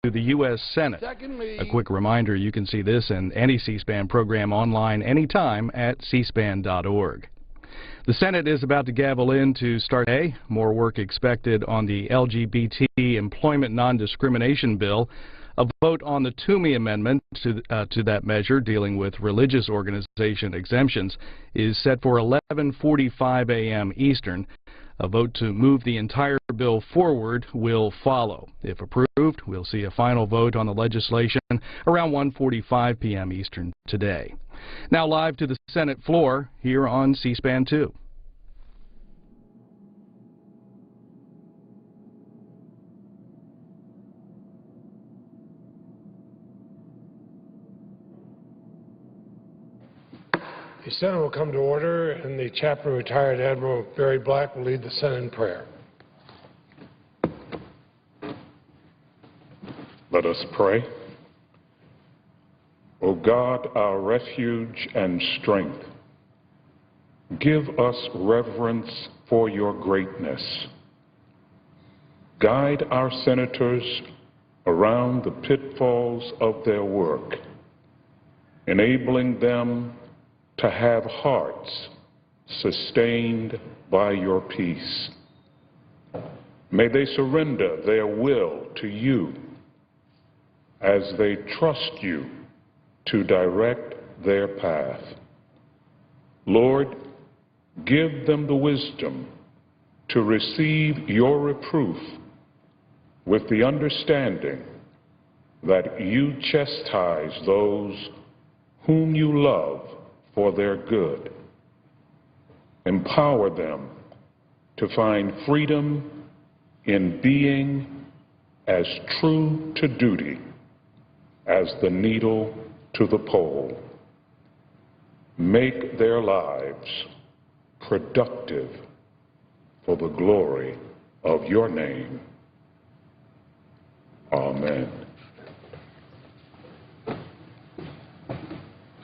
the U.S. Senate. A quick reminder, you can see this and any C-SPAN program online anytime at cspan.org. The Senate is about to gavel in to start today. More work expected on the LGBT employment non-discrimination bill. A vote on the Toomey amendment to that measure dealing with religious organization exemptions is set for 11:45 a.m. Eastern. A vote to move the entire bill forward will follow. If approved, we'll see a final vote on the legislation around 1:45 p.m. Eastern today. Now live to the Senate floor here on C-SPAN 2. The Senate will come to order, and the Chaplain Retired Admiral Barry Black will lead the Senate in prayer. Let us pray. O God, our refuge and strength, give us reverence for your greatness. Guide our senators around the pitfalls of their work, enabling them to have hearts sustained by your peace. May they surrender their will to you as they trust you to direct their path. Lord, give them the wisdom to receive your reproof with the understanding that you chastise those whom you love for their good. Empower them to find freedom in being as true to duty as the needle to the pole. Make their lives productive for the glory of your name. Amen.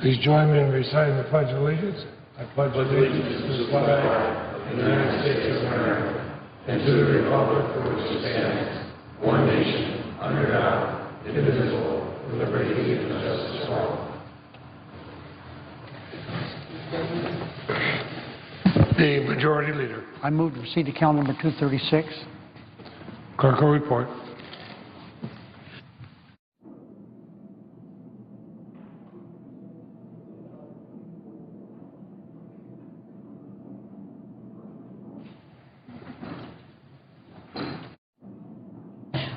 Please join me in reciting the Pledge of Allegiance. I pledge allegiance to the flag of the United States of America and to the republic for which it stands, one nation, under God, indivisible, with liberty and justice for all. The Majority Leader. I move to receive account number 236. Clerk will report.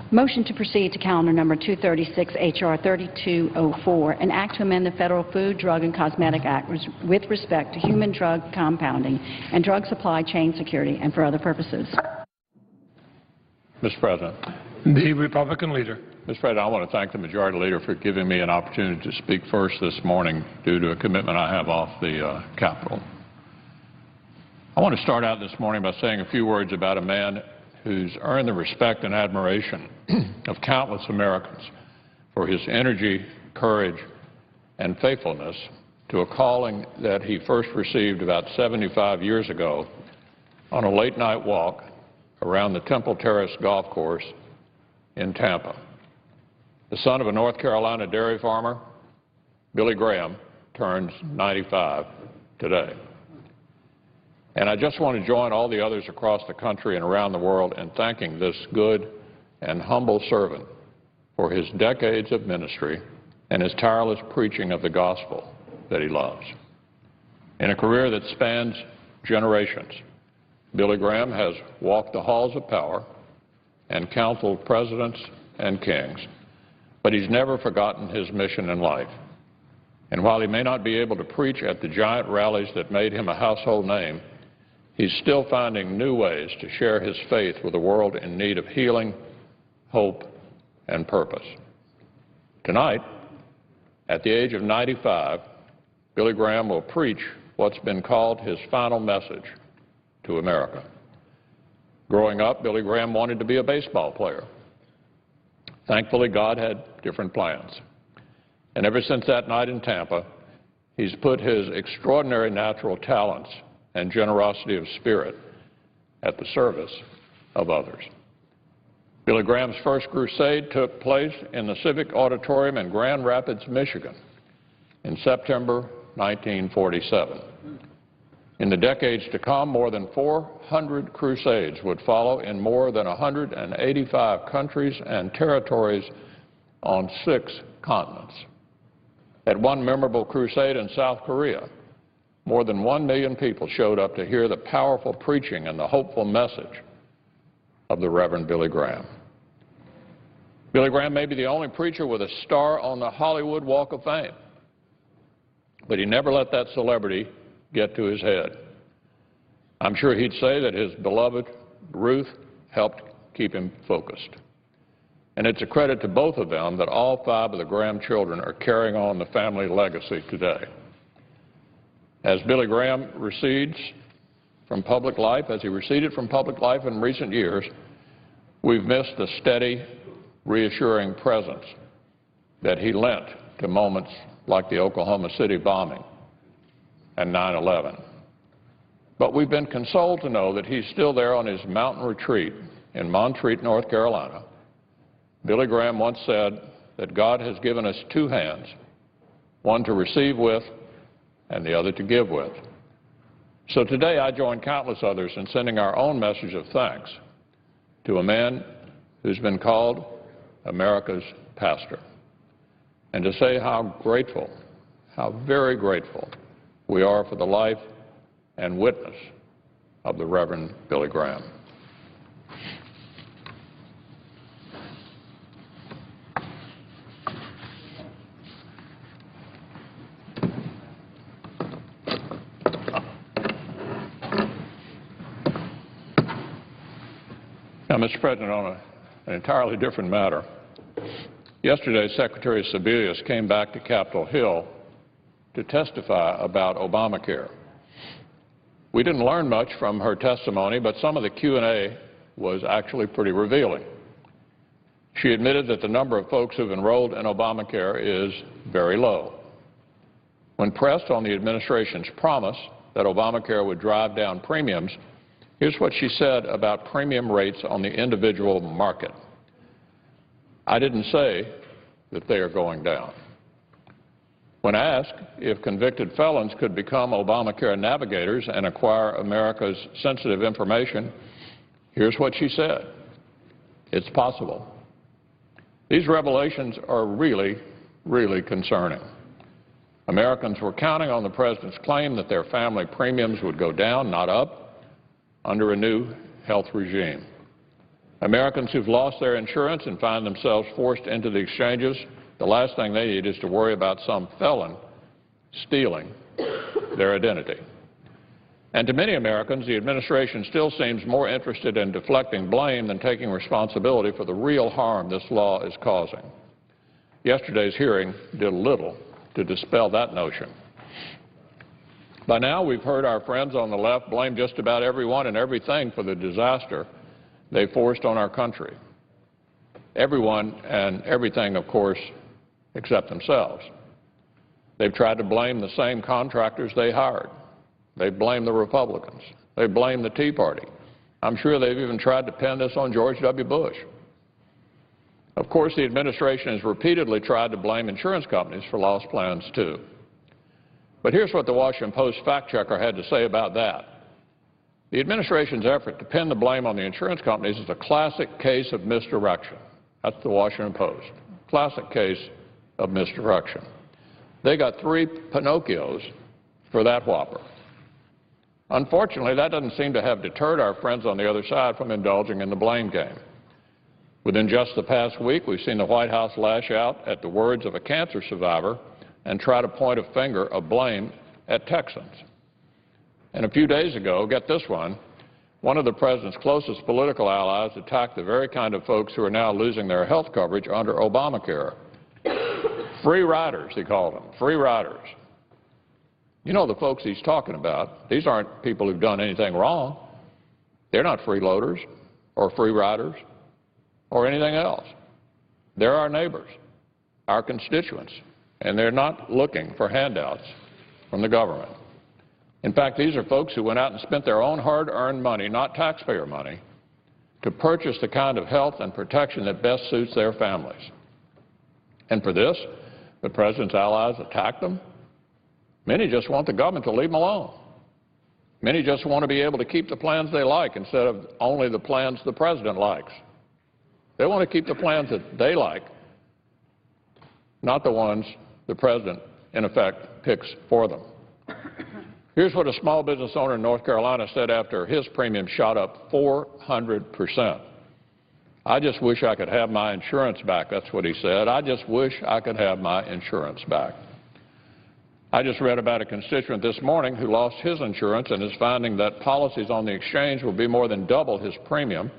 Motion to proceed to calendar number 236, H.R. 3204, an act to amend the Federal Food, Drug, and Cosmetic Act with respect to human drug compounding and drug supply chain security and for other purposes. Mr. President. The Republican Leader. Mr. President, I want to thank the Majority Leader for giving me an opportunity to speak first this morning due to a commitment I have off the Capitol. I want to start out this morning by saying a few words about a man who's earned the respect and admiration of countless Americans for his energy, courage, and faithfulness to a calling that he first received about 75 years ago on a late-night walk around the Temple Terrace golf course in Tampa. The son of a North Carolina dairy farmer, Billy Graham, turns 95 today. And I just want to join all the others across the country and around the world in thanking this good and humble servant for his decades of ministry and his tireless preaching of the gospel that he loves. In a career that spans generations, Billy Graham has walked the halls of power and counseled presidents and kings, but he's never forgotten his mission in life. And while he may not be able to preach at the giant rallies that made him a household name, he's still finding new ways to share his faith with a world in need of healing, hope, and purpose. Tonight, at the age of 95, Billy Graham will preach what's been called his final message to America. Growing up, Billy Graham wanted to be a baseball player. Thankfully, God had different plans. And ever since that night in Tampa, he's put his extraordinary natural talents and generosity of spirit at the service of others. Billy Graham's first crusade took place in the Civic Auditorium in Grand Rapids, Michigan in September 1947. In the decades to come, more than 400 crusades would follow in more than 185 countries and territories on 6 continents. At one memorable crusade in South Korea, more than 1 million people showed up to hear the powerful preaching and the hopeful message of the Reverend Billy Graham. Billy Graham may be the only preacher with a star on the Hollywood Walk of Fame, but he never let that celebrity get to his head. I'm sure he'd say that his beloved Ruth helped keep him focused. And it's a credit to both of them that all 5 of the Graham children are carrying on the family legacy today. As Billy Graham recedes from public life, as he receded from public life in recent years, we've missed the steady, reassuring presence that he lent to moments like the Oklahoma City bombing and 9/11. But we've been consoled to know that he's still there on his mountain retreat in Montreat, North Carolina. Billy Graham once said that God has given us 2 hands, one to receive with and the other to give with. So today I join countless others in sending our own message of thanks to a man who's been called America's pastor, and to say how grateful, how very grateful we are for the life and witness of the Reverend Billy Graham. Now, Mr. President, on an entirely different matter, yesterday Secretary Sebelius came back to Capitol Hill to testify about Obamacare. We didn't learn much from her testimony, but some of the Q&A was actually pretty revealing. She admitted that the number of folks who've enrolled in Obamacare is very low. When pressed on the administration's promise that Obamacare would drive down premiums, here's what she said about premium rates on the individual market. I didn't say that they are going down. When asked if convicted felons could become Obamacare navigators and acquire America's sensitive information, here's what she said. It's possible. These revelations are really, really concerning. Americans were counting on the president's claim that their family premiums would go down, not up, under a new health regime. Americans who've lost their insurance and find themselves forced into the exchanges, the last thing they need is to worry about some felon stealing their identity. And to many Americans, the administration still seems more interested in deflecting blame than taking responsibility for the real harm this law is causing. Yesterday's hearing did little to dispel that notion. By now, we've heard our friends on the left blame just about everyone and everything for the disaster they forced on our country. Everyone and everything, of course, except themselves. They've tried to blame the same contractors they hired. They blame the Republicans. They blame the Tea Party. I'm sure they've even tried to pin this on George W. Bush. Of course, the administration has repeatedly tried to blame insurance companies for lost plans, too. But here's what the Washington Post fact-checker had to say about that. The administration's effort to pin the blame on the insurance companies is a classic case of misdirection. That's the Washington Post. Classic case of misdirection. They got 3 Pinocchios for that whopper. Unfortunately, that doesn't seem to have deterred our friends on the other side from indulging in the blame game. Within just the past week, we've seen the White House lash out at the words of a cancer survivor and try to point a finger of blame at Texans. And a few days ago, get this one of the president's closest political allies attacked the very kind of folks who are now losing their health coverage under Obamacare. Free riders, he called them, free riders. You know the folks he's talking about. These aren't people who've done anything wrong. They're not freeloaders or free riders or anything else. They're our neighbors, our constituents, and they're not looking for handouts from the government. In fact, these are folks who went out and spent their own hard-earned money, not taxpayer money, to purchase the kind of health and protection that best suits their families. And for this, the President's allies attack them. Many just want the government to leave them alone. Many just want to be able to keep the plans they like instead of only the plans the President likes. They want to keep the plans that they like, not the ones the President, in effect, picks for them. Here's what a small business owner in North Carolina said after his premium shot up 400%. I just wish I could have my insurance back. That's what he said. I just wish I could have my insurance back. I just read about a constituent this morning who lost his insurance and is finding that policies on the exchange will be more than double his premium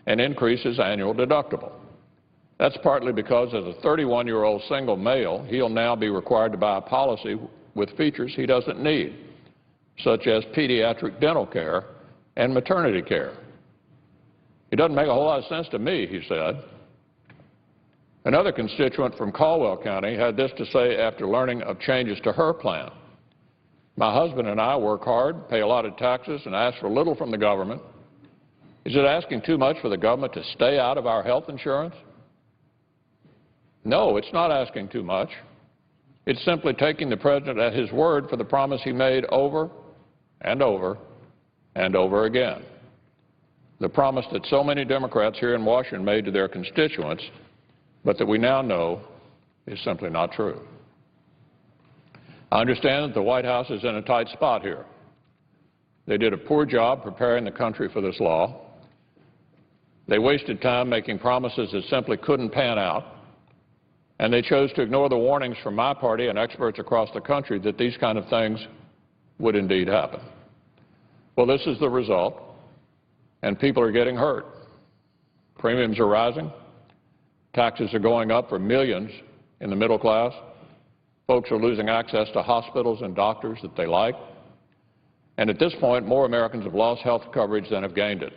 and increase his annual deductible. That's partly because as a 31-year-old single male, he'll now be required to buy a policy with features he doesn't need, such as pediatric dental care and maternity care. It doesn't make a whole lot of sense to me, he said. Another constituent from Caldwell County had this to say after learning of changes to her plan. My husband and I work hard, pay a lot of taxes, and ask for little from the government. Is it asking too much for the government to stay out of our health insurance? No, it's not asking too much. It's simply taking the President at his word for the promise he made over and over and over again. The promise that so many Democrats here in Washington made to their constituents, but that we now know is simply not true. I understand that the White House is in a tight spot here. They did a poor job preparing the country for this law. They wasted time making promises that simply couldn't pan out. And they chose to ignore the warnings from my party and experts across the country that these kind of things would indeed happen. Well, this is the result, and people are getting hurt. Premiums are rising. Taxes are going up for millions in the middle class. Folks are losing access to hospitals and doctors that they like. And at this point, more Americans have lost health coverage than have gained it.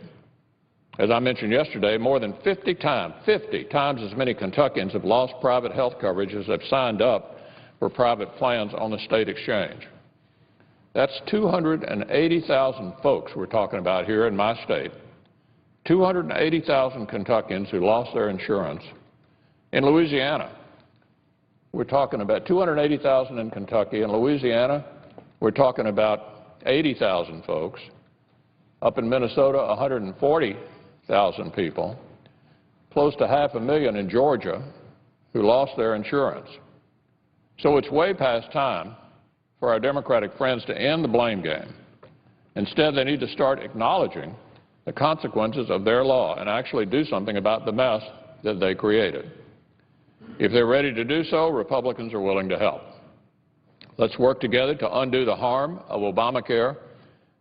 As I mentioned yesterday, more than 50 times as many Kentuckians have lost private health coverage as have signed up for private plans on the state exchange. That's 280,000 folks we're talking about here in my state. 280,000 Kentuckians who lost their insurance. In Louisiana, we're talking about 280,000 in Kentucky. In Louisiana, we're talking about 80,000 folks. Up in Minnesota, 140,000 people. Close to 500,000 in Georgia who lost their insurance. So it's way past time for our Democratic friends to end the blame game. Instead, they need to start acknowledging the consequences of their law and actually do something about the mess that they created. If they're ready to do so, Republicans are willing to help. Let's work together to undo the harm of Obamacare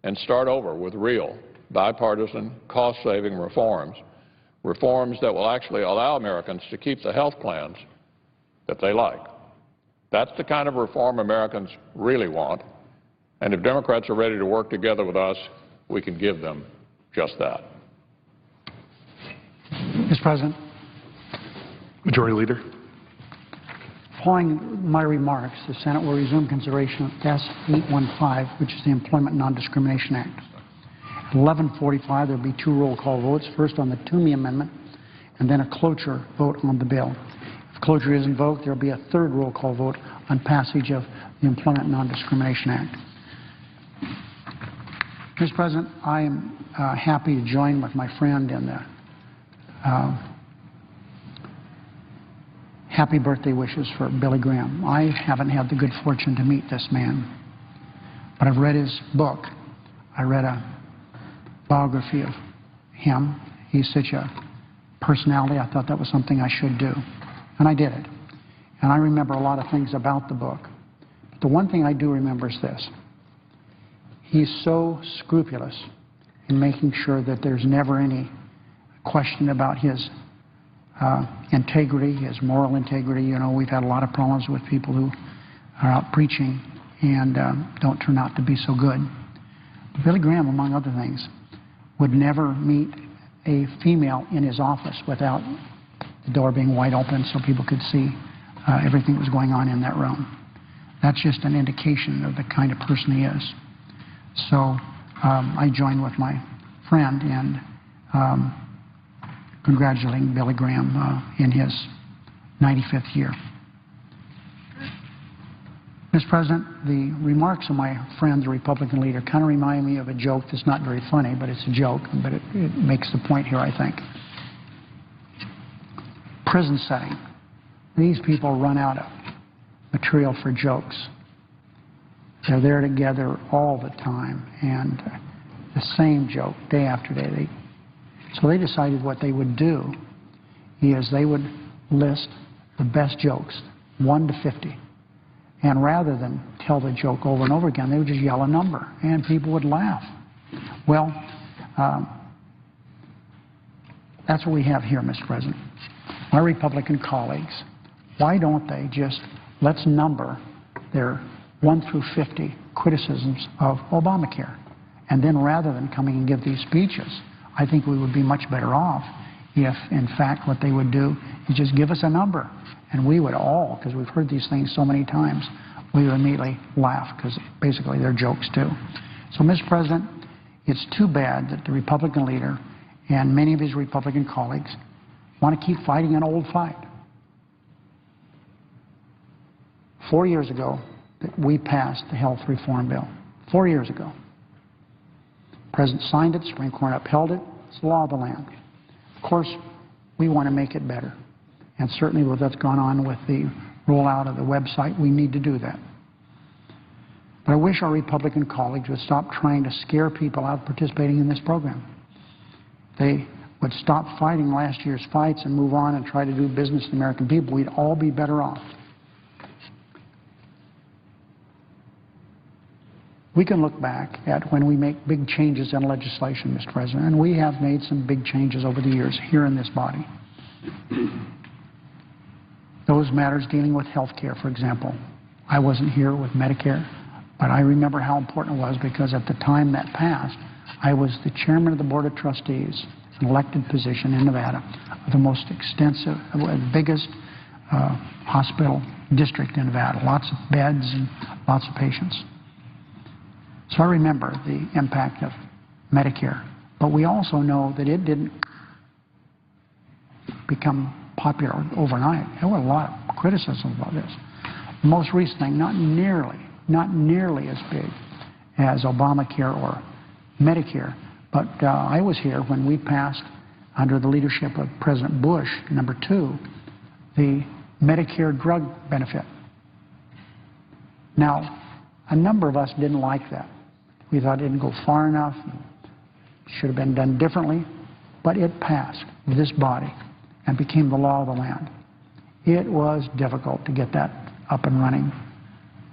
and start over with real, bipartisan, cost-saving reforms, reforms that will actually allow Americans to keep the health plans that they like. That's the kind of reform Americans really want, and if Democrats are ready to work together with us, we can give them just that. Mr. President. Majority Leader. Following my remarks, the Senate will resume consideration of S-815, which is the Employment Non-Discrimination Act. At 11:45, there will be two roll call votes, first on the Toomey amendment and then a cloture vote on the bill. If cloture is invoked, there will be a third roll call vote on passage of the Employment Non-Discrimination Act. Mr. President, I am happy to join with my friend in the happy birthday wishes for Billy Graham. I haven't had the good fortune to meet this man, but I've read his book. I read a biography of him. He's such a personality. I thought that was something I should do, and I did it. And I remember a lot of things about the book. But the one thing I do remember is this. He's so scrupulous in making sure that there's never any question about his integrity, his moral integrity. You know, we've had a lot of problems with people who are out preaching and don't turn out to be so good. Billy Graham, among other things, would never meet a female in his office without the door being wide open so people could see everything that was going on in that room. That's just an indication of the kind of person he is. So I join with my friend in congratulating Billy Graham in his 95th year. Mr. President, the remarks of my friend, the Republican leader, kind of remind me of a joke that's not very funny, but it's a joke, but it makes the point here, I think. Prison setting. These people run out of material for jokes. They're there together all the time, and the same joke day after day. So they decided what they would do is they would list the best jokes, 1 to 50. And rather than tell the joke over and over again, they would just yell a number, and people would laugh. Well, that's what we have here, Mr. President. My Republican colleagues, why don't they just let's number their 1 through 50 criticisms of Obamacare? And then rather than coming and give these speeches, I think we would be much better off if, in fact, what they would do is just give us a number. And we would all, because we've heard these things so many times, we would immediately laugh because basically they're jokes too. So, Mr. President, it's too bad that the Republican leader and many of his Republican colleagues want to keep fighting an old fight. 4 years ago, we passed the health reform bill. 4 years ago. The President signed it, Supreme Court upheld it. It's the law of the land. Of course, we want to make it better. And certainly with what's gone on with the rollout of the website, we need to do that. But I wish our Republican colleagues would stop trying to scare people out of participating in this program. They would stop fighting last year's fights and move on and try to do business with the American people. We'd all be better off. We can look back at when we make big changes in legislation, Mr. President, and we have made some big changes over the years here in this body. Those matters dealing with health care, for example. I wasn't here with Medicare, but I remember how important it was because at the time that passed, I was the chairman of the Board of Trustees, an elected position in Nevada, of the most extensive, biggest hospital district in Nevada, lots of beds and lots of patients. So I remember the impact of Medicare, but we also know that it didn't become popular overnight. There were a lot of criticism about this. The most recent thing, not nearly as big as Obamacare or Medicare, but I was here when we passed, under the leadership of President Bush, number 2, the Medicare drug benefit. Now, a number of us didn't like that. We thought it didn't go far enough, should have been done differently, but it passed this body and became the law of the land. It was difficult to get that up and running.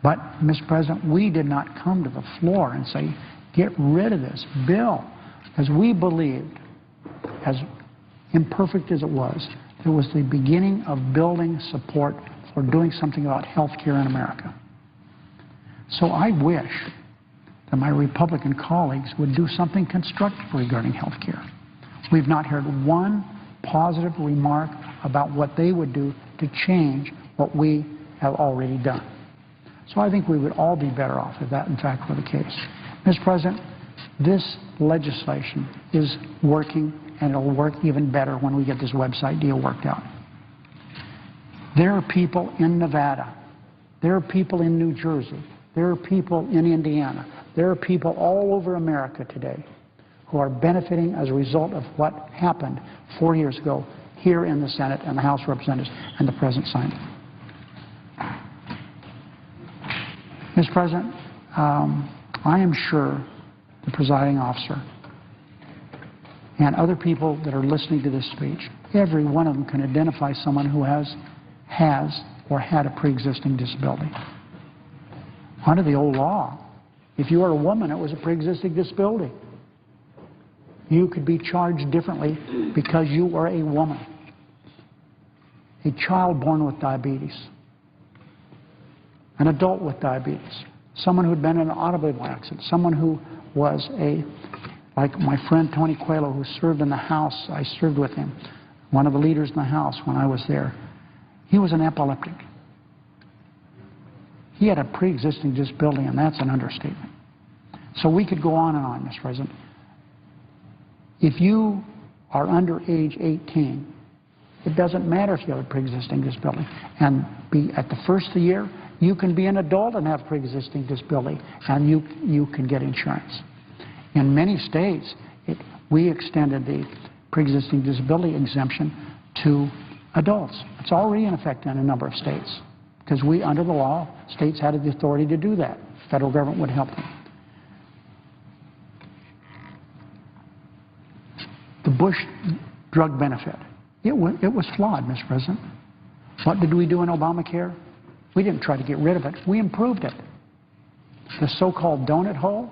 But, Mr. President, we did not come to the floor and say, get rid of this bill, because we believed, as imperfect as it was the beginning of building support for doing something about health care in America. So I wish that my Republican colleagues would do something constructive regarding health care. We've not heard one positive remark about what they would do to change what we have already done. So I think we would all be better off if that, in fact, were the case. Mr. President, this legislation is working, and it'll work even better when we get this website deal worked out. There are people in Nevada. There are people in New Jersey. There are people in Indiana. There are people all over America today who are benefiting as a result of what happened 4 years ago here in the Senate and the House of Representatives, and the President signed it. Mr. President, I am sure the presiding officer and other people that are listening to this speech, every one of them can identify someone who has or had a pre-existing disability. Under the old law, if you were a woman, it was a pre-existing disability. You could be charged differently because you were a woman. A child born with diabetes, an adult with diabetes, someone who had been in an automobile accident, someone who was like my friend Tony Coelho, who served in the House. I served with him, one of the leaders in the House when I was there. He was an epileptic. He had a pre-existing disability, and that's an understatement. So we could go on and on, Mr. President. If you are under age 18. It doesn't matter if you have a pre-existing disability. And at the first of the year, you can be an adult and have pre-existing disability, and you can get insurance. In many states, we extended the pre-existing disability exemption to adults. It's already in effect in a number of states because under the law, states had the authority to do that. The federal government would help them. The Bush drug benefit, it was flawed, Mr. President. What did we do in Obamacare? We didn't try to get rid of it. We improved it. The so-called donut hole,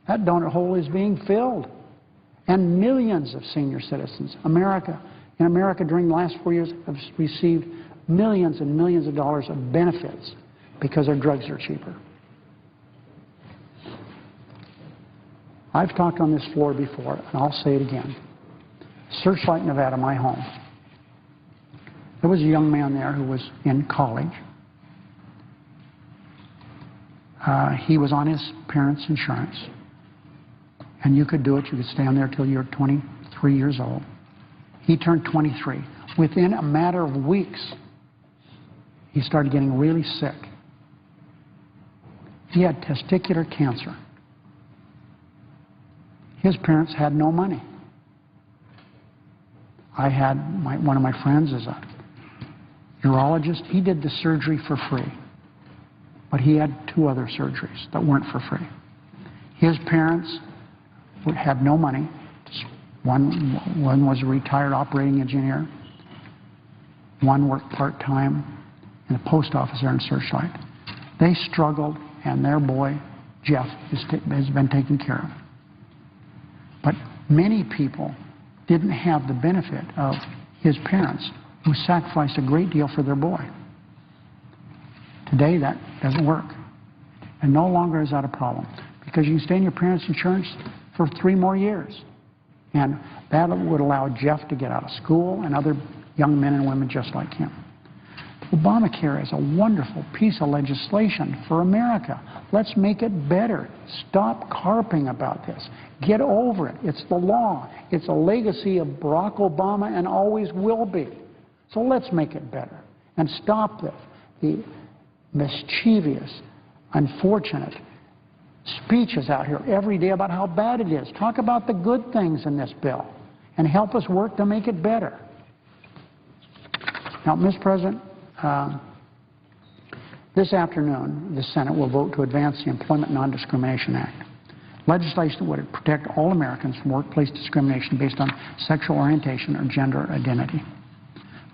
that donut hole is being filled. And millions of senior citizens, in America during the last 4 years, have received millions and millions of dollars of benefits because their drugs are cheaper. I've talked on this floor before, and I'll say it again. Searchlight, Nevada, my home. There was a young man there who was in college. He was on his parents' insurance. And you could do it. You could stay on there till you're 23 years old. He turned 23. Within a matter of weeks, he started getting really sick. He had testicular cancer. His parents had no money. I had one of my friends is a urologist. He did the surgery for free. But he had 2 other surgeries that weren't for free. His parents had no money. One was a retired operating engineer. One worked part-time in the post office there in Searchlight. They struggled, and their boy, Jeff, has been taken care of. But many people didn't have the benefit of his parents, who sacrificed a great deal for their boy. Today, that doesn't work. And no longer is that a problem, because you can stay in your parents' insurance for 3 more years. And that would allow Jeff to get out of school and other young men and women just like him. Obamacare is a wonderful piece of legislation for America. Let's make it better. Stop carping about this. Get over it. It's the law. It's a legacy of Barack Obama and always will be. So let's make it better. And stop the mischievous, unfortunate speeches out here every day about how bad it is. Talk about the good things in this bill and help us work to make it better. Now, Mr. President, this afternoon, the Senate will vote to advance the Employment Non-Discrimination Act. Legislation that would protect all Americans from workplace discrimination based on sexual orientation or gender identity.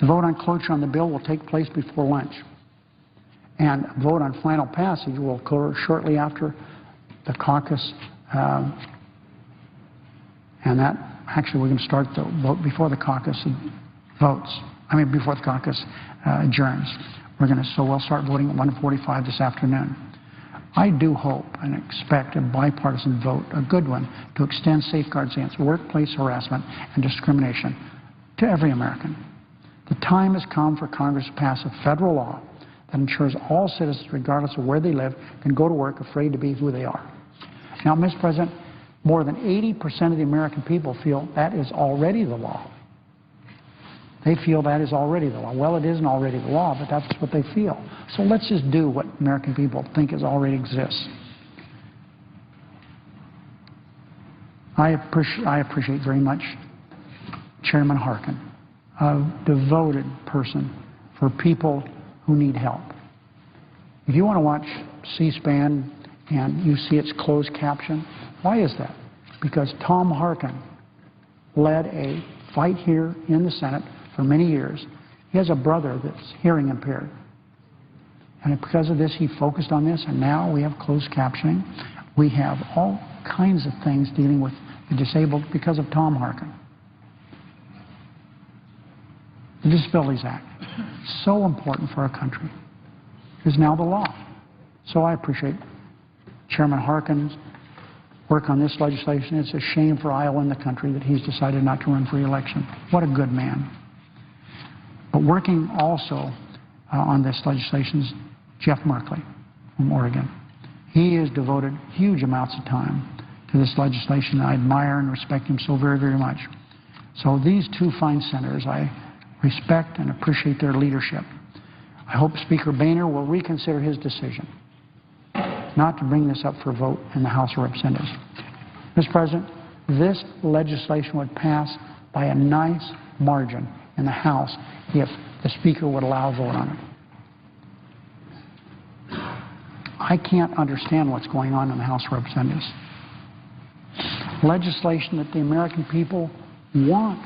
The vote on cloture on the bill will take place before lunch. And a vote on final passage will occur shortly after the caucus. And that, actually, we're going to start the vote before the caucus votes. Before the caucus adjourns. So we'll start voting at 1:45 this afternoon. I do hope and expect a bipartisan vote, a good one, to extend safeguards against workplace harassment and discrimination to every American. The time has come for Congress to pass a federal law that ensures all citizens, regardless of where they live, can go to work afraid to be who they are. Now, Mr. President, more than 80% of the American people feel that is already the law. They feel that is already the law. Well, it isn't already the law, but that's what they feel. So let's just do what American people think already exists. I appreciate very much Chairman Harkin, a devoted person for people who need help. If you want to watch C-SPAN and you see its closed caption, why is that? Because Tom Harkin led a fight here in the Senate for many years. He has a brother that's hearing impaired. And because of this, he focused on this, and now we have closed captioning. We have all kinds of things dealing with the disabled because of Tom Harkin. The Disabilities Act, so important for our country, is now the law. So I appreciate Chairman Harkin's work on this legislation. It's a shame for Iowa and the country that he's decided not to run for re-election. What a good man. But working also on this legislation is Jeff Merkley from Oregon. He has devoted huge amounts of time to this legislation. I admire and respect him so very, very much. So these two fine senators, I respect and appreciate their leadership. I hope Speaker Boehner will reconsider his decision not to bring this up for vote in the House of Representatives. Mr. President, this legislation would pass by a nice margin in the House if the Speaker would allow a vote on it. I can't understand what's going on in the House of Representatives. Legislation that the American people want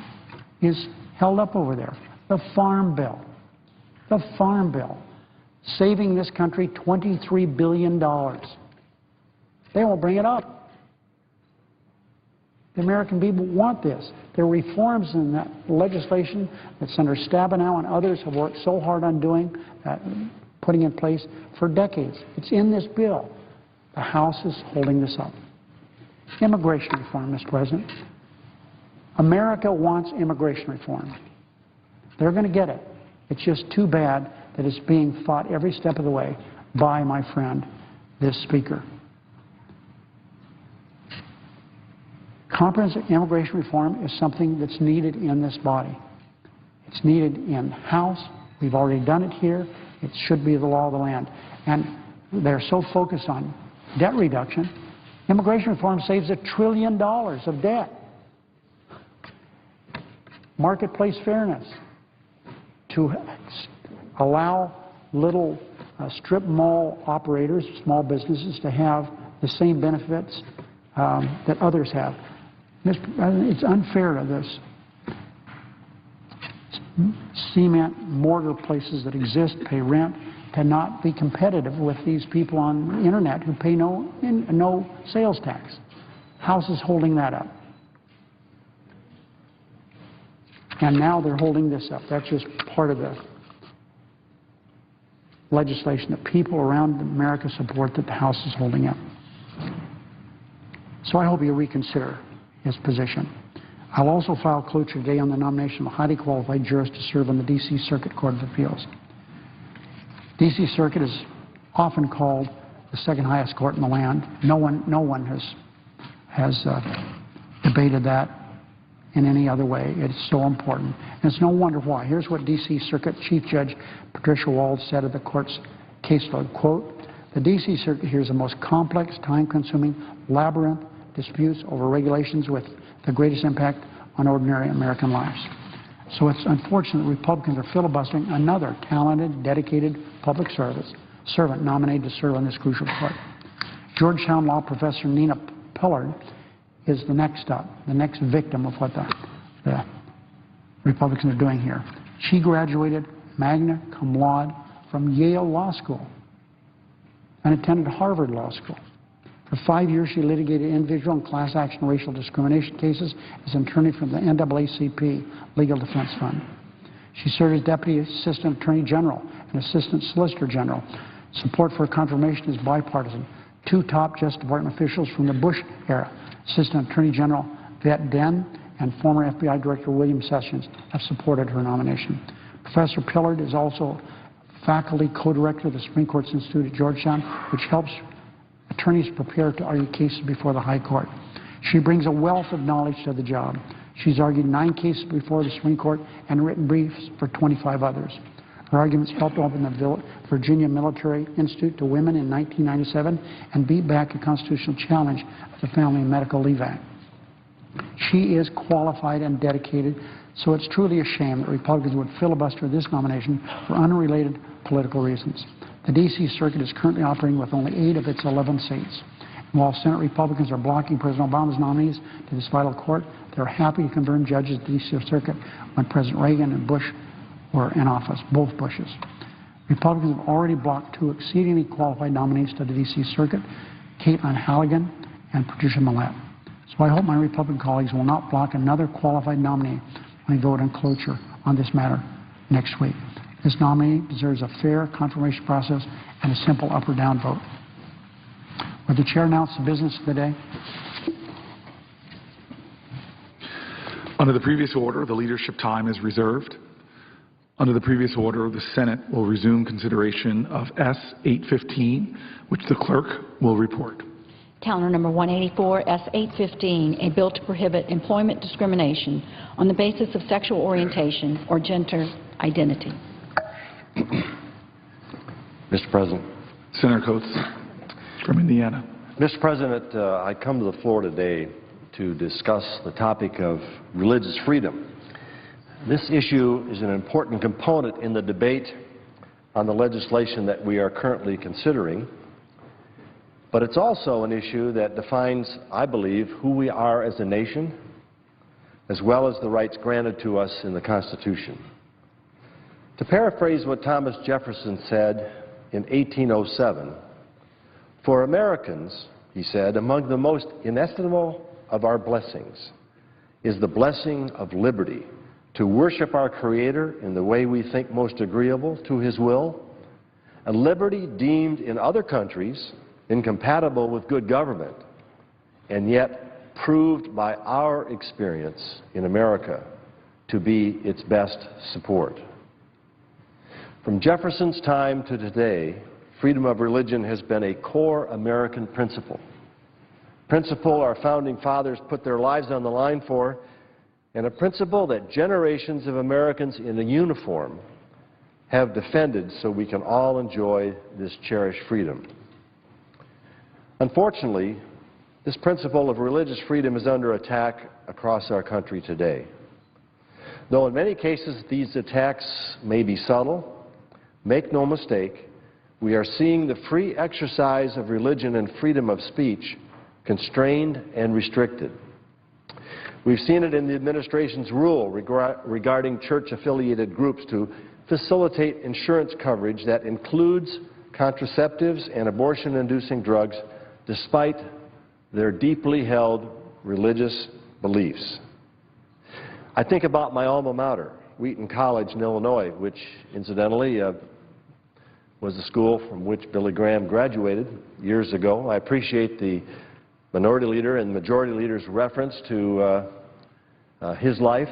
is held up over there. The Farm Bill. The Farm Bill. Saving this country $23 billion. They won't bring it up. The American people want this. There are reforms in that legislation that Senator Stabenow and others have worked so hard on doing, putting in place for decades. It's in this bill. The House is holding this up. Immigration reform, Mr. President. America wants immigration reform. They're going to get it. It's just too bad that it's being fought every step of the way by my friend, this Speaker. Comprehensive immigration reform is something that's needed in this body. It's needed in the House. We've already done it here. It should be the law of the land. And they're so focused on debt reduction. Immigration reform saves $1 trillion of debt. Marketplace fairness. To allow little strip mall operators, small businesses, to have the same benefits that others have. It's unfair to this cement mortar places that exist, pay rent, to not be competitive with these people on the internet who pay no sales tax. House is holding that up. And now they're holding this up. That's just part of the legislation that people around America support that the House is holding up. So I hope you reconsider his position. I'll also file cloture today on the nomination of a highly qualified jurist to serve on the D.C. Circuit Court of Appeals. D.C. Circuit is often called the second highest court in the land. No one has debated that in any other way. It's so important. And it's no wonder why. Here's what D.C. Circuit Chief Judge Patricia Wald said of the court's caseload, quote, "The D.C. Circuit hears the most complex, time-consuming labyrinth disputes over regulations with the greatest impact on ordinary American lives." So it's unfortunate Republicans are filibustering another talented, dedicated public servant nominated to serve on this crucial court. Georgetown law professor Nina Pillard is the next up, the next victim of what the Republicans are doing here. She graduated magna cum laude from Yale Law School and attended Harvard Law School. For 5 years, she litigated individual and class action racial discrimination cases as an attorney from the NAACP Legal Defense Fund. She served as Deputy Assistant Attorney General and Assistant Solicitor General. Support for confirmation is bipartisan. Two top Justice Department officials from the Bush era, Assistant Attorney General Vet Den and former FBI Director William Sessions, have supported her nomination. Professor Pillard is also faculty co-director of the Supreme Court's Institute at Georgetown, which helps attorneys prepare to argue cases before the High Court. She brings a wealth of knowledge to the job. She's argued 9 cases before the Supreme Court and written briefs for 25 others. Her arguments helped open the Virginia Military Institute to women in 1997 and beat back a constitutional challenge of the Family and Medical Leave Act. She is qualified and dedicated, so it's truly a shame that Republicans would filibuster this nomination for unrelated political reasons. The D.C. Circuit is currently operating with only 8 of its 11 seats. And while Senate Republicans are blocking President Obama's nominees to this vital court, they're happy to confirm judges at the D.C. Circuit when President Reagan and Bush were in office, both Bushes. Republicans have already blocked 2 exceedingly qualified nominees to the D.C. Circuit, Caitlin Halligan and Patricia Millett. So I hope my Republican colleagues will not block another qualified nominee when we vote on cloture on this matter next week. This nominee deserves a fair confirmation process and a simple up or down vote. Would the Chair announce the business of the day? Under the previous order, the leadership time is reserved. Under the previous order, the Senate will resume consideration of S. 815, which the clerk will report. Calendar number 184, S815, a bill to prohibit employment discrimination on the basis of sexual orientation or gender identity. Mr. President. Senator Coates from Indiana. Mr. President, I come to the floor today to discuss the topic of religious freedom. This issue is an important component in the debate on the legislation that we are currently considering, but it's also an issue that defines, I believe, who we are as a nation, as well as the rights granted to us in the Constitution. To paraphrase what Thomas Jefferson said in 1807, "For Americans," he said, "among the most inestimable of our blessings is the blessing of liberty, to worship our Creator in the way we think most agreeable to His will, a liberty deemed in other countries incompatible with good government, and yet proved by our experience in America to be its best support." From Jefferson's time to today, freedom of religion has been a core American principle our founding fathers put their lives on the line for, and a principle that generations of Americans in a uniform have defended so we can all enjoy this cherished freedom. Unfortunately, this principle of religious freedom is under attack across our country today. Though in many cases these attacks may be subtle, make no mistake, we are seeing the free exercise of religion and freedom of speech constrained and restricted. We've seen it in the administration's rule regarding church-affiliated groups to facilitate insurance coverage that includes contraceptives and abortion-inducing drugs despite their deeply held religious beliefs. I think about my alma mater, Wheaton College in Illinois, which incidentally was the school from which Billy Graham graduated years ago. I appreciate the minority leader and majority leader's reference to his life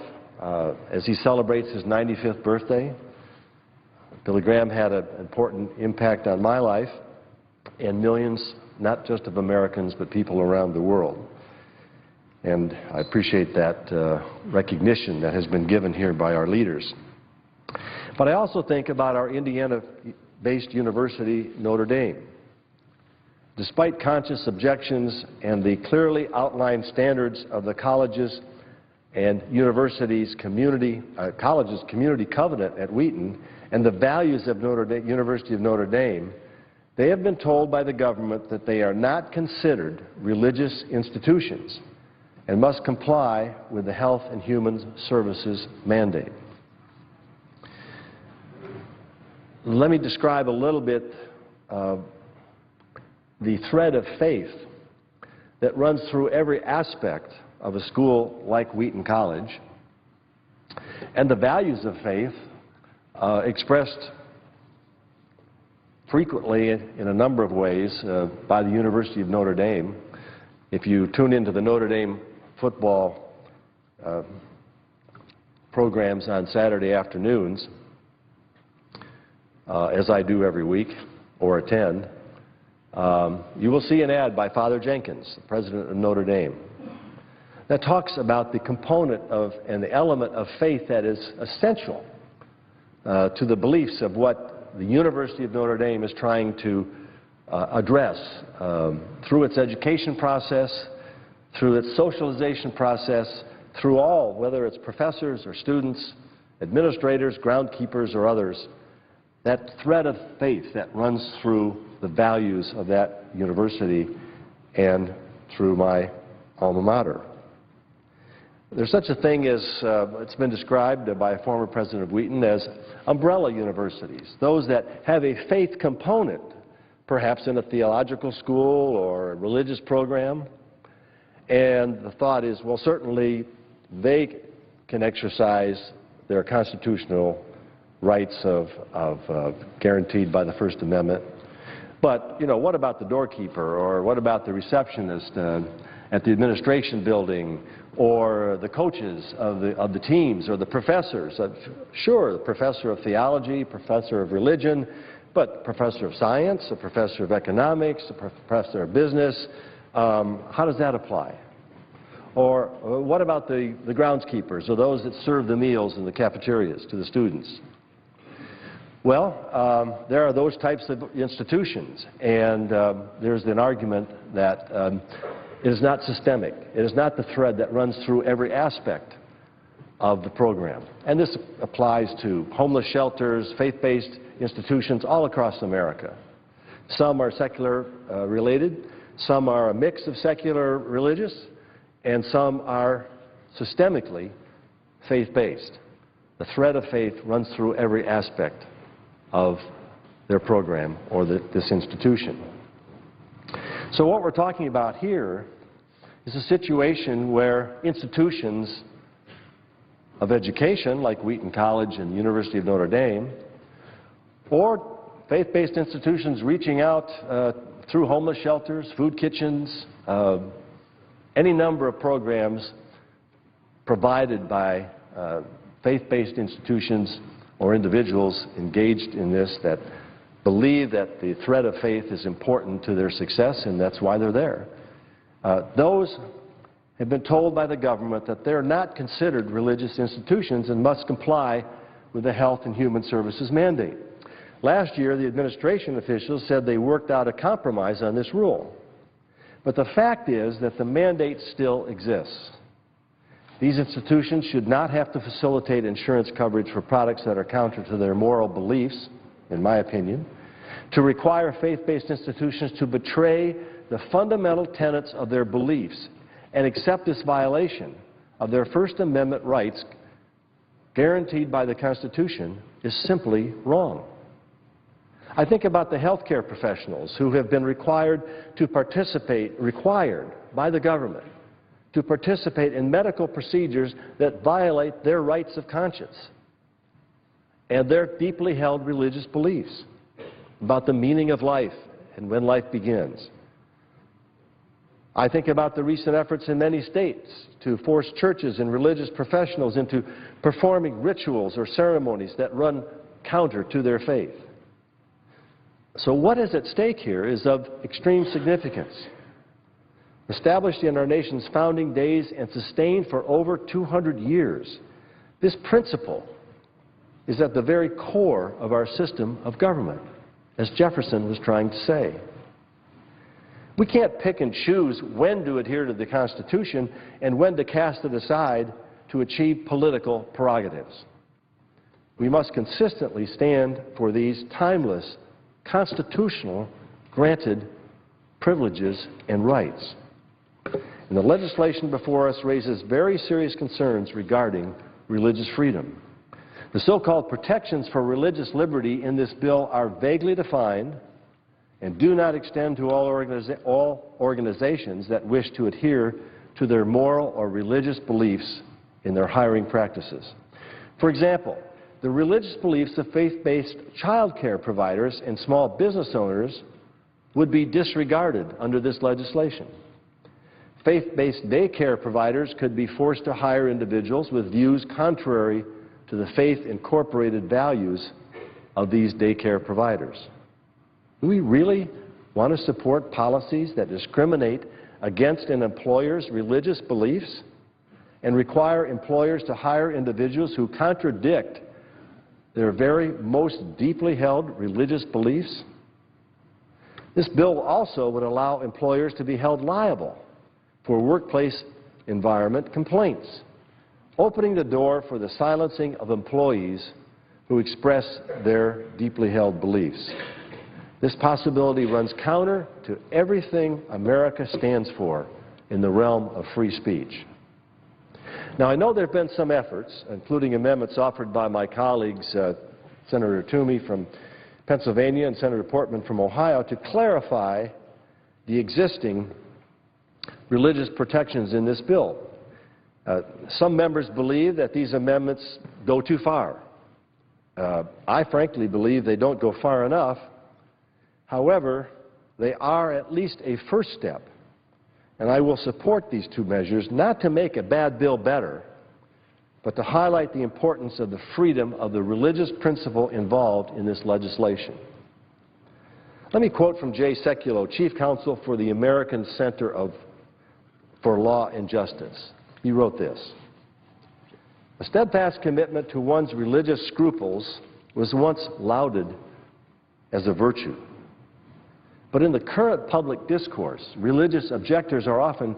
as he celebrates his 95th birthday. Billy Graham had an important impact on my life and millions, not just of Americans, but people around the world. And I appreciate that recognition that has been given here by our leaders. But I also think about our Indiana-based university, Notre Dame. Despite conscious objections and the clearly outlined standards of the college's and university's community covenant at Wheaton and the values of University of Notre Dame, they have been told by the government that they are not considered religious institutions and must comply with the Health and Human Services mandate. Let me describe a little bit the thread of faith that runs through every aspect of a school like Wheaton College, and the values of faith expressed frequently in a number of ways by the University of Notre Dame. If you tune into the Notre Dame football programs on Saturday afternoons, as I do every week or attend, you will see an ad by Father Jenkins, the president of Notre Dame, that talks about the component of and the element of faith that is essential to the beliefs of what the University of Notre Dame is trying to address through its education process, through its socialization process, through all, whether it's professors or students, administrators, groundkeepers, or others, that thread of faith that runs through the values of that university and through my alma mater. There's such a thing as, it's been described by a former president of Wheaton as umbrella universities, those that have a faith component, perhaps in a theological school or a religious program, and the thought is, well, certainly they can exercise their constitutional rights guaranteed by the First Amendment. But, you know, what about the doorkeeper, or what about the receptionist at the administration building, or the coaches of the teams, or the professors? Sure, the professor of theology, professor of religion, but professor of science, a professor of economics, a professor of business, how does that apply? Or what about the groundskeepers or those that serve the meals in the cafeterias to the students? Well, there are those types of institutions, and there's an argument that it is not systemic. It is not the thread that runs through every aspect of the program. And this applies to homeless shelters, faith-based institutions all across America. Some are secular related, some are a mix of secular religious, and some are systemically faith-based. The thread of faith runs through every aspect of their program or this institution. So what we're talking about here is a situation where institutions of education like Wheaton College and the University of Notre Dame, or faith-based institutions reaching out through homeless shelters, food kitchens, any number of programs provided by faith-based institutions or individuals engaged in this that believe that the thread of faith is important to their success, and that's why they're there. Those have been told by the government that they're not considered religious institutions and must comply with the Health and Human Services mandate. Last year, the administration officials said they worked out a compromise on this rule. But the fact is that the mandate still exists. These institutions should not have to facilitate insurance coverage for products that are counter to their moral beliefs, in my opinion, to require faith-based institutions to betray the fundamental tenets of their beliefs and accept this violation of their First Amendment rights guaranteed by the Constitution is simply wrong. I think about the healthcare professionals who have been required by the government to participate in medical procedures that violate their rights of conscience and their deeply held religious beliefs about the meaning of life and when life begins. I think about the recent efforts in many states to force churches and religious professionals into performing rituals or ceremonies that run counter to their faith. So what is at stake here is of extreme significance. Established in our nation's founding days and sustained for over 200 years, this principle is at the very core of our system of government, as Jefferson was trying to say. We can't pick and choose when to adhere to the Constitution and when to cast it aside to achieve political prerogatives. We must consistently stand for these timeless, constitutional, granted privileges and rights. And the legislation before us raises very serious concerns regarding religious freedom. The so-called protections for religious liberty in this bill are vaguely defined and do not extend to all organizations that wish to adhere to their moral or religious beliefs in their hiring practices. For example, the religious beliefs of faith-based child care providers and small business owners would be disregarded under this legislation. Faith-based daycare providers could be forced to hire individuals with views contrary to the faith-incorporated values of these daycare providers. Do we really want to support policies that discriminate against an employer's religious beliefs and require employers to hire individuals who contradict their very most deeply held religious beliefs? This bill also would allow employers to be held liable for workplace environment complaints, opening the door for the silencing of employees who express their deeply held beliefs. This possibility runs counter to everything America stands for in the realm of free speech. Now, I know there have been some efforts, including amendments offered by my colleagues, Senator Toomey from Pennsylvania and Senator Portman from Ohio, to clarify the existing religious protections in this bill. Some members believe that these amendments go too far. I frankly believe they don't go far enough. However, they are at least a first step, and I will support these two measures, not to make a bad bill better, but to highlight the importance of the freedom of the religious principle involved in this legislation. Let me quote from Jay Sekulow, Chief Counsel for the American Center for Law and Justice. He wrote this: "A steadfast commitment to one's religious scruples was once lauded as a virtue. But in the current public discourse, religious objectors are often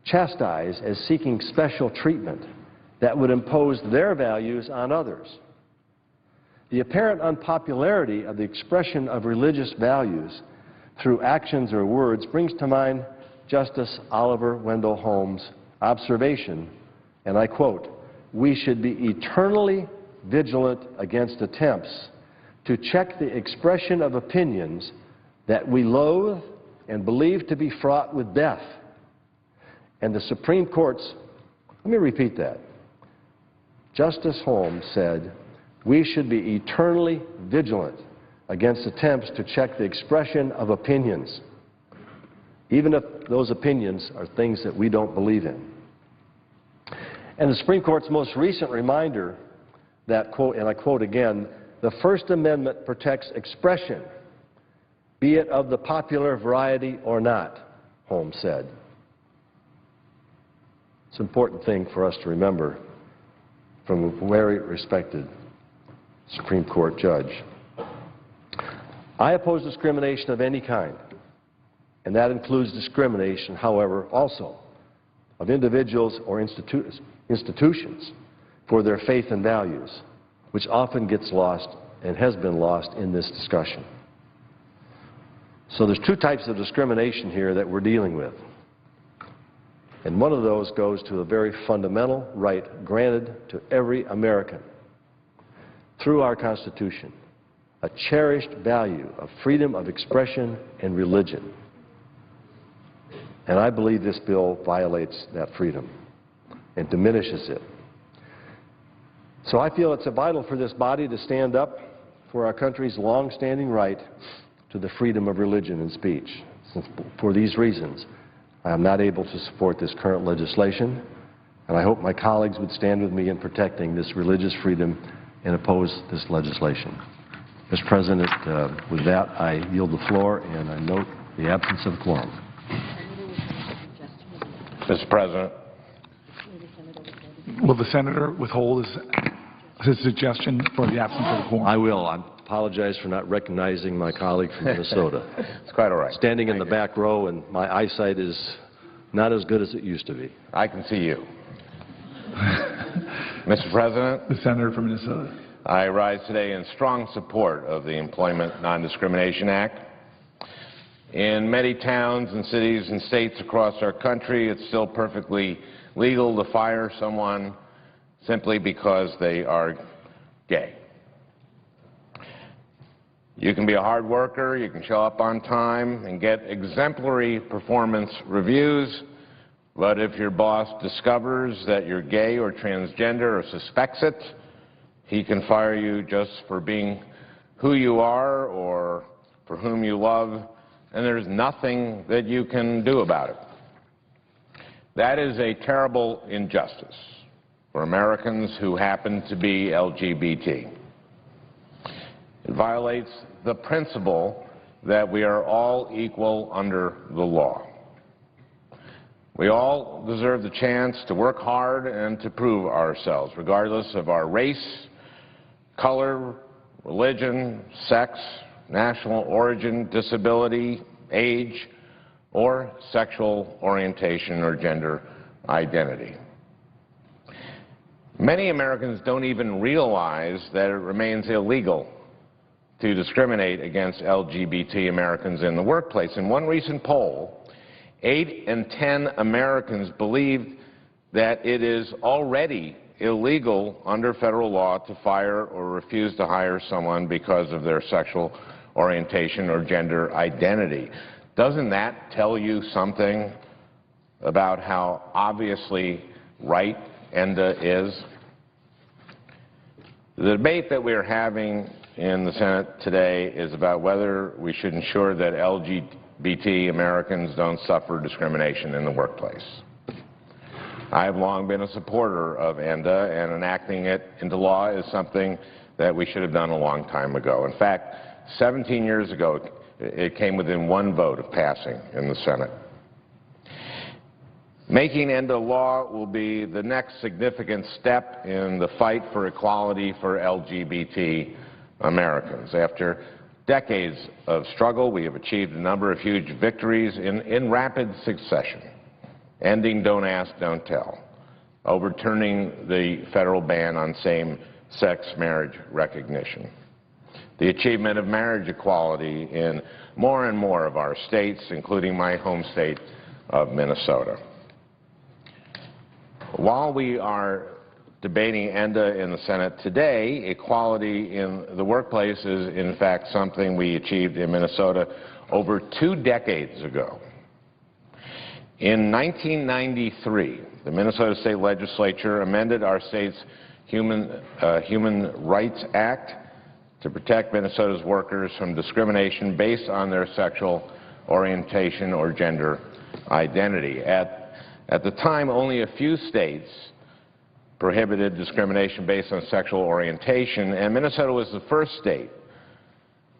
chastised as seeking special treatment that would impose their values on others. The apparent unpopularity of the expression of religious values through actions or words brings to mind Justice Oliver Wendell Holmes' observation, and I quote, 'We should be eternally vigilant against attempts to check the expression of opinions that we loathe and believe to be fraught with death.' And the Supreme Court's, let me repeat that, Justice Holmes said, 'We should be eternally vigilant against attempts to check the expression of opinions, even if those opinions are things that we don't believe in.' And the Supreme Court's most recent reminder that, quote, and I quote again, 'The First Amendment protects expression, be it of the popular variety or not,' Holmes said. It's an important thing for us to remember from a very respected Supreme Court judge. I oppose discrimination of any kind, and that includes discrimination, however, also of individuals or institutions for their faith and values, which often gets lost and has been lost in this discussion. So there's two types of discrimination here that we're dealing with. And one of those goes to a very fundamental right granted to every American through our Constitution, a cherished value of freedom of expression and religion. And I believe this bill violates that freedom and diminishes it. So I feel it's vital for this body to stand up for our country's long-standing right to the freedom of religion and speech. For these reasons, I am not able to support this current legislation, and I hope my colleagues would stand with me in protecting this religious freedom and oppose this legislation. Mr. President, with that, I yield the floor, and I note the absence of quorum. Mr. President. Will the senator withhold his suggestion for the absence of a quorum? I will. I apologize for not recognizing my colleague from Minnesota. It's quite all right. Standing in the back row, and my eyesight is not as good as it used to be. I can see you. Mr. President. The senator from Minnesota. I rise today in strong support of the Employment Non-Discrimination Act. In many towns and cities and states across our country, it's still perfectly legal to fire someone simply because they are gay. You can be a hard worker, you can show up on time and get exemplary performance reviews, but if your boss discovers that you're gay or transgender or suspects it, he can fire you just for being who you are or for whom you love, and there's nothing that you can do about it. That is a terrible injustice for Americans who happen to be LGBT. It violates the principle that we are all equal under the law. We all deserve the chance to work hard and to prove ourselves, regardless of our race, color, religion, sex, national origin, disability, age, or sexual orientation or gender identity. Many Americans don't even realize that it remains illegal to discriminate against LGBT Americans in the workplace. In one recent poll, 8 in 10 Americans believe that it is already illegal under federal law to fire or refuse to hire someone because of their sexual orientation or gender identity. Doesn't that tell you something about how obviously right ENDA is? The debate that we are having in the Senate today is about whether we should ensure that LGBT Americans don't suffer discrimination in the workplace. I have long been a supporter of ENDA, and enacting it into law is something that we should have done a long time ago. In fact, 17 years ago, it came within one vote of passing in the Senate. Making ENDA law will be the next significant step in the fight for equality for LGBT Americans. After decades of struggle, we have achieved a number of huge victories in rapid succession, ending Don't Ask, Don't Tell, overturning the federal ban on same-sex marriage recognition, the achievement of marriage equality in more and more of our states, including my home state of Minnesota. While we are debating ENDA in the Senate today, equality in the workplace is, in fact, something we achieved in Minnesota over 2 decades ago. In 1993, the Minnesota State Legislature amended our state's Human Rights Act to protect Minnesota's workers from discrimination based on their sexual orientation or gender identity. At the time, only a few states prohibited discrimination based on sexual orientation, and Minnesota was the first state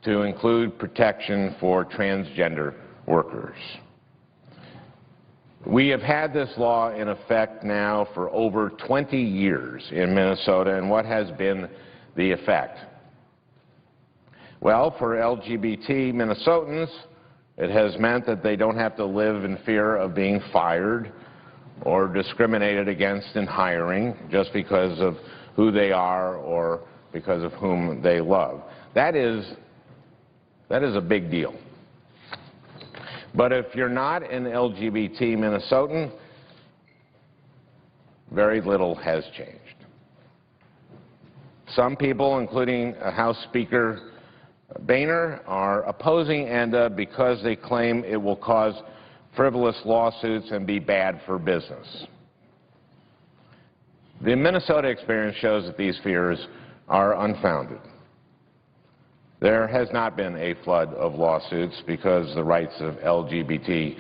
to include protection for transgender workers. We have had this law in effect now for over 20 years in Minnesota, and what has been the effect? Well, for LGBT Minnesotans, it has meant that they don't have to live in fear of being fired or discriminated against in hiring just because of who they are or because of whom they love. That is a big deal. But if you're not an LGBT Minnesotan, very little has changed. Some people, including House Speaker Boehner, are opposing ENDA because they claim it will cause frivolous lawsuits and be bad for business. The Minnesota experience shows that these fears are unfounded. There has not been a flood of lawsuits because the rights of LGBT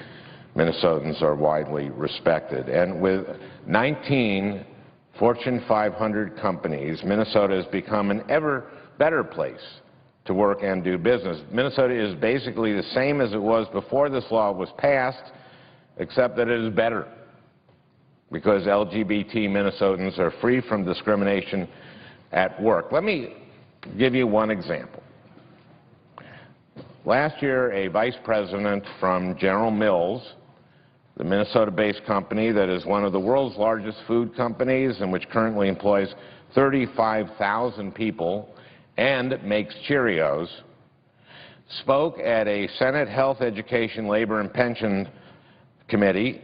Minnesotans are widely respected. And with 19 Fortune 500 companies, Minnesota has become an ever better place to work and do business. Minnesota is basically the same as it was before this law was passed, except that it is better because LGBT Minnesotans are free from discrimination at work. Let me give you one example. Last year, a vice president from General Mills, the Minnesota-based company that is one of the world's largest food companies and which currently employs 35,000 people and makes Cheerios, spoke at a Senate Health, Education, Labor, and Pension Committee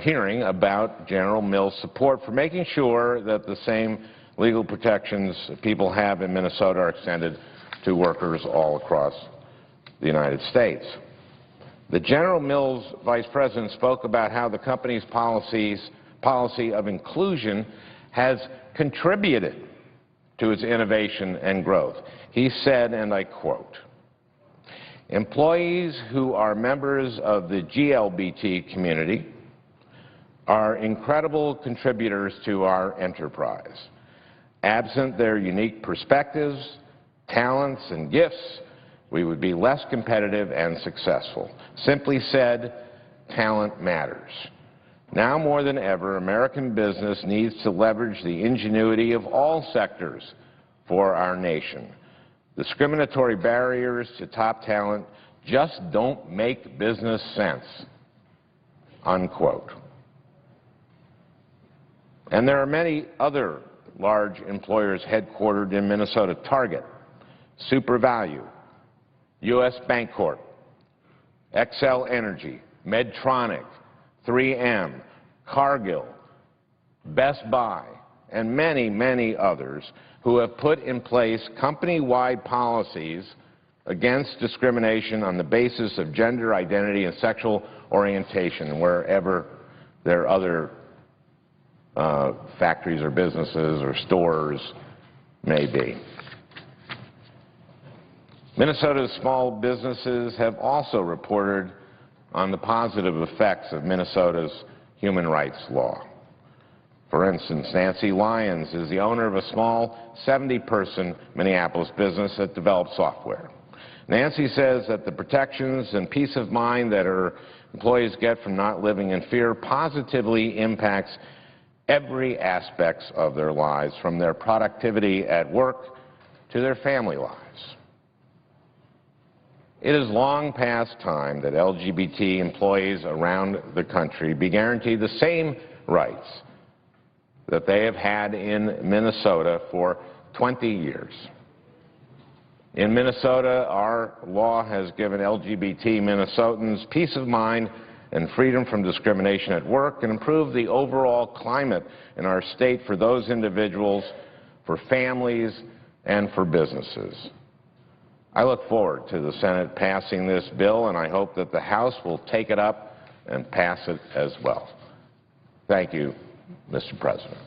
hearing about General Mills' support for making sure that the same legal protections people have in Minnesota are extended to workers all across the United States. The General Mills vice president spoke about how the company's policy of inclusion has contributed to its innovation and growth. He said, and I quote, "Employees who are members of the GLBT community are incredible contributors to our enterprise. Absent their unique perspectives, talents, and gifts, we would be less competitive and successful. Simply said, talent matters. Now more than ever, American business needs to leverage the ingenuity of all sectors for our nation. Discriminatory barriers to top talent just don't make business sense," unquote. And there are many other large employers headquartered in Minnesota: Target, SuperValue, U.S. Bancorp, Xcel Energy, Medtronic, 3M, Cargill, Best Buy, and many, many others who have put in place company-wide policies against discrimination on the basis of gender identity and sexual orientation wherever their other factories or businesses or stores may be. Minnesota's small businesses have also reported on the positive effects of Minnesota's human rights law. For instance, Nancy Lyons is the owner of a small 70-person Minneapolis business that develops software. Nancy says that the protections and peace of mind that her employees get from not living in fear positively impacts every aspect of their lives, from their productivity at work to their family lives. It is long past time that LGBT employees around the country be guaranteed the same rights that they have had in Minnesota for 20 years. In Minnesota, our law has given LGBT Minnesotans peace of mind and freedom from discrimination at work and improved the overall climate in our state for those individuals, for families, and for businesses. I look forward to the Senate passing this bill, and I hope that the House will take it up and pass it as well. Thank you, Mr. President.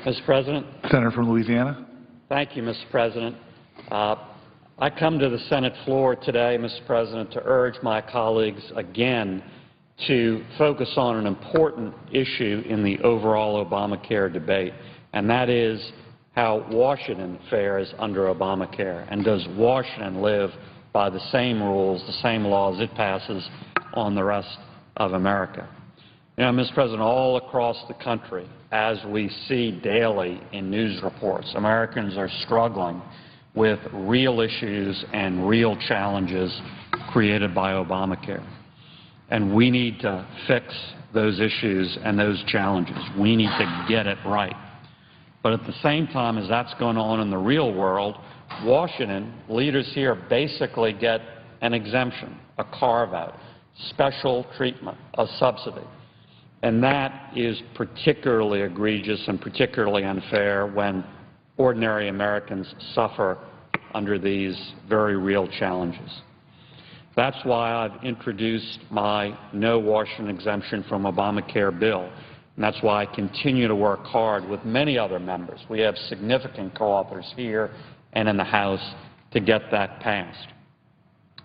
Mr. President. Senator from Louisiana. Thank you, Mr. President. I come to the Senate floor today, Mr. President, to urge my colleagues again to focus on an important issue in the overall Obamacare debate, and that is how Washington fares under Obamacare, and does Washington live by the same rules, the same laws it passes on the rest of America. You know, Mr. President, all across the country, as we see daily in news reports, Americans are struggling with real issues and real challenges created by Obamacare. And we need to fix those issues and those challenges. We need to get it right. But at the same time as that's going on in the real world, Washington, leaders here basically get an exemption, a carve-out, special treatment, a subsidy. And that is particularly egregious and particularly unfair when ordinary Americans suffer under these very real challenges. That's why I've introduced my No Washington Exemption from Obamacare bill, and that's why I continue to work hard with many other members. We have significant co-authors here and in the House to get that passed.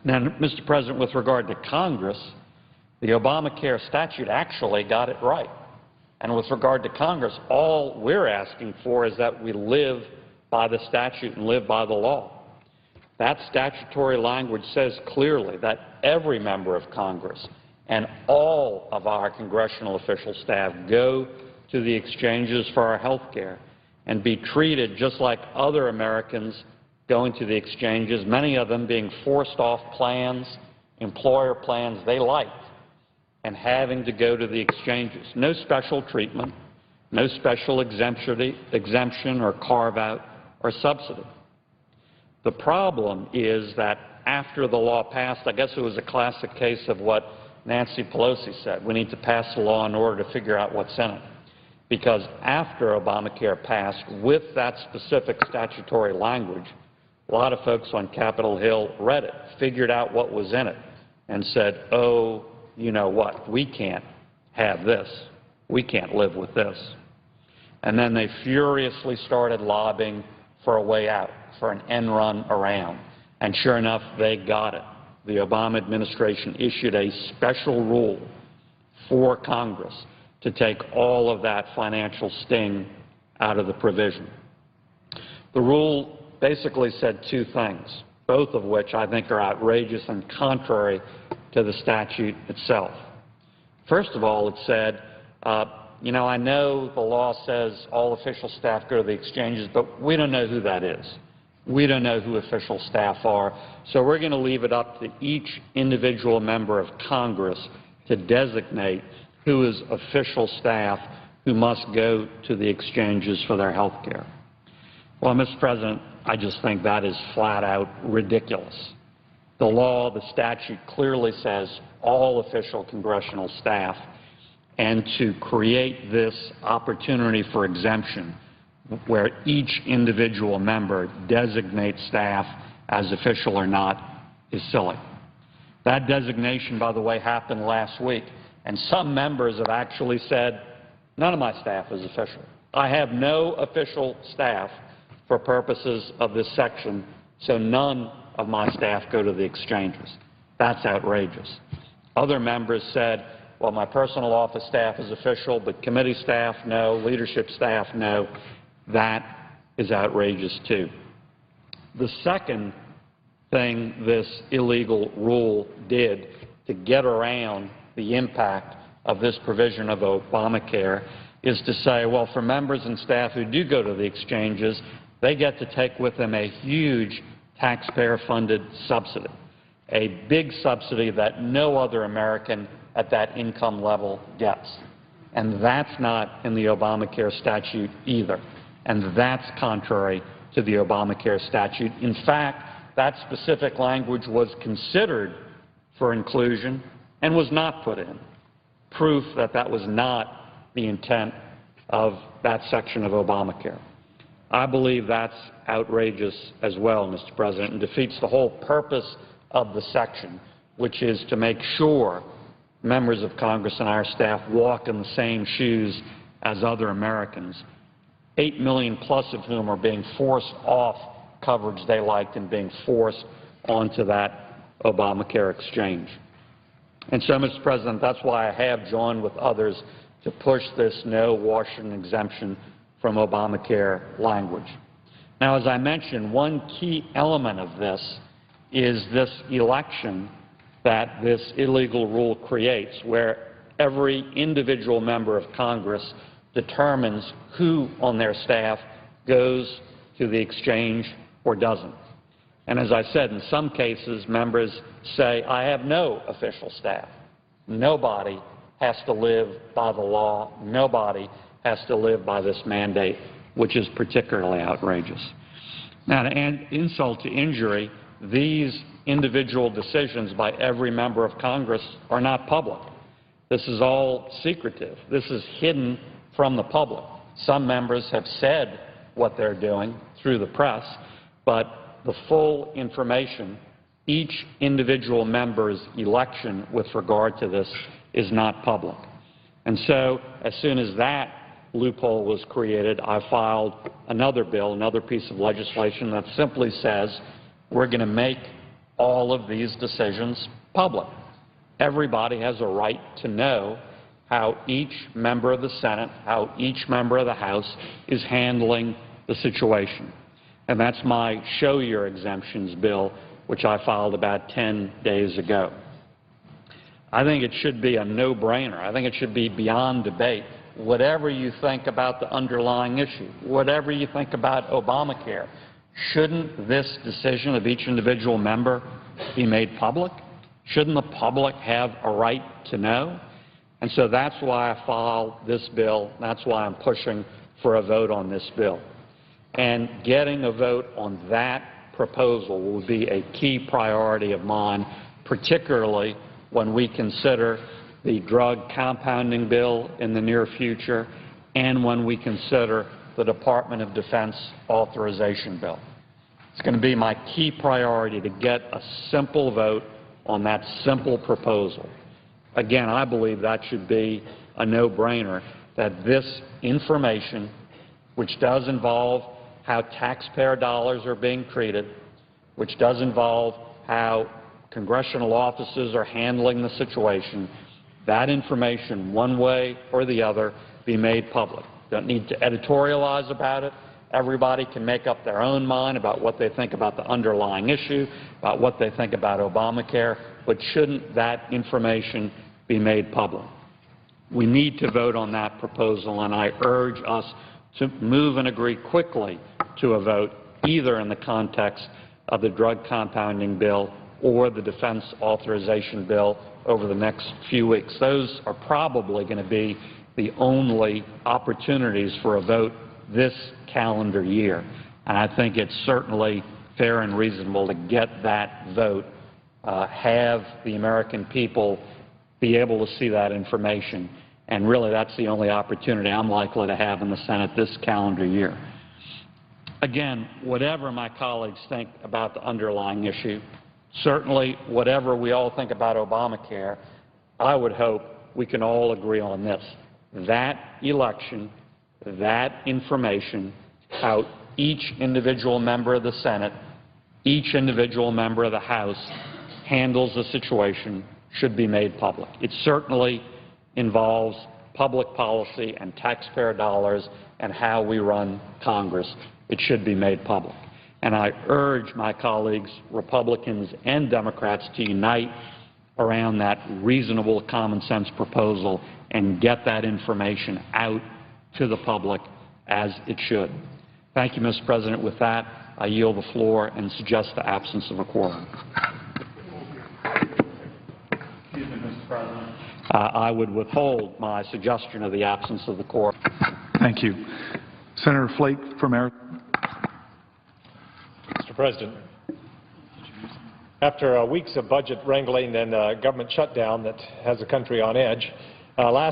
Now, Mr. President, with regard to Congress, the Obamacare statute actually got it right. And with regard to Congress, all we're asking for is that we live by the statute and live by the law. That statutory language says clearly that every member of Congress and all of our congressional official staff go to the exchanges for our health care and be treated just like other Americans going to the exchanges, many of them being forced off plans, employer plans they liked, and having to go to the exchanges. No special treatment, no special exemption or carve-out or subsidy. The problem is that after the law passed, I guess it was a classic case of what Nancy Pelosi said. We need to pass the law in order to figure out what's in it. Because after Obamacare passed, with that specific statutory language, a lot of folks on Capitol Hill read it, figured out what was in it, and said, oh, you know what, we can't have this. We can't live with this. And then they furiously started lobbying for a way out, for an end run around. And sure enough, they got it. The Obama administration issued a special rule for Congress to take all of that financial sting out of the provision. The rule basically said two things, both of which I think are outrageous and contrary to the statute itself. First of all, it said, you know, I know the law says all official staff go to the exchanges, but we don't know who that is. We don't know who official staff are, so we're going to leave it up to each individual member of Congress to designate who is official staff who must go to the exchanges for their health care. Well, Mr. President, I just think that is flat out ridiculous. The law, the statute clearly says all official congressional staff, and to create this opportunity for exemption where each individual member designates staff as official or not is silly. That designation, by the way, happened last week, and some members have actually said, none of my staff is official. I have no official staff for purposes of this section, so none of my staff go to the exchanges. That's outrageous. Other members said, well, my personal office staff is official, but committee staff, no, leadership staff, no. That is outrageous, too. The second thing this illegal rule did to get around the impact of this provision of Obamacare is to say, well, for members and staff who do go to the exchanges, they get to take with them a huge taxpayer-funded subsidy, a big subsidy that no other American at that income level gets. And that's not in the Obamacare statute either. And that's contrary to the Obamacare statute. In fact, that specific language was considered for inclusion and was not put in. Proof that that was not the intent of that section of Obamacare. I believe that's outrageous as well, Mr. President, and defeats the whole purpose of the section, which is to make sure members of Congress and our staff walk in the same shoes as other Americans, 8 million plus of whom are being forced off coverage they liked and being forced onto that Obamacare exchange. And so, Mr. President, that's why I have joined with others to push this no Washington exemption from Obamacare language. Now, as I mentioned, one key element of this is this election that this illegal rule creates, where every individual member of Congress determines who on their staff goes to the exchange or doesn't. And as I said, in some cases, members say, I have no official staff. Nobody has to live by the law. Nobody has to live by this mandate, which is particularly outrageous. Now, to add insult to injury, these individual decisions by every member of Congress are not public. This is all secretive. This is hidden from the public. Some members have said what they're doing through the press, but the full information, each individual member's election with regard to this is not public. And so as soon as that loophole was created, I filed another bill, another piece of legislation that simply says we're going to make all of these decisions public. Everybody has a right to know how each member of the Senate, how each member of the House is handling the situation. And that's my Show Your Exemptions bill, which I filed about 10 days ago. I think it should be a no-brainer. I think it should be beyond debate. Whatever you think about the underlying issue, whatever you think about Obamacare, shouldn't this decision of each individual member be made public? Shouldn't the public have a right to know? And so that's why I filed this bill. That's why I'm pushing for a vote on this bill. And getting a vote on that proposal will be a key priority of mine, particularly when we consider the drug compounding bill in the near future and when we consider the Department of Defense authorization bill. It's going to be my key priority to get a simple vote on that simple proposal. Again, I believe that should be a no-brainer, that this information, which does involve how taxpayer dollars are being treated, which does involve how congressional offices are handling the situation, that information, one way or the other, be made public. Don't need to editorialize about it. Everybody can make up their own mind about what they think about the underlying issue, about what they think about Obamacare, but shouldn't that information be made public? We need to vote on that proposal, and I urge us to move and agree quickly to a vote, either in the context of the drug compounding bill or the defense authorization bill over the next few weeks. Those are probably going to be the only opportunities for a vote this calendar year. And I think it's certainly fair and reasonable to get that vote, have the American people be able to see that information. And really, that's the only opportunity I'm likely to have in the Senate this calendar year. Again, whatever my colleagues think about the underlying issue, certainly whatever we all think about Obamacare, I would hope we can all agree on this. That election, that information, how each individual member of the Senate, each individual member of the House handles the situation should be made public. It certainly involves public policy and taxpayer dollars and how we run Congress. It should be made public. And I urge my colleagues, Republicans and Democrats, to unite around that reasonable common sense proposal and get that information out to the public as it should. Thank you, Mr. President. With that, I yield the floor and suggest the absence of a quorum. Excuse me, Mr. President. I would withhold my suggestion of the absence of the quorum. Thank you. Senator Flake from Arizona. Mr. President, after weeks of budget wrangling and a government shutdown that has the country on edge, last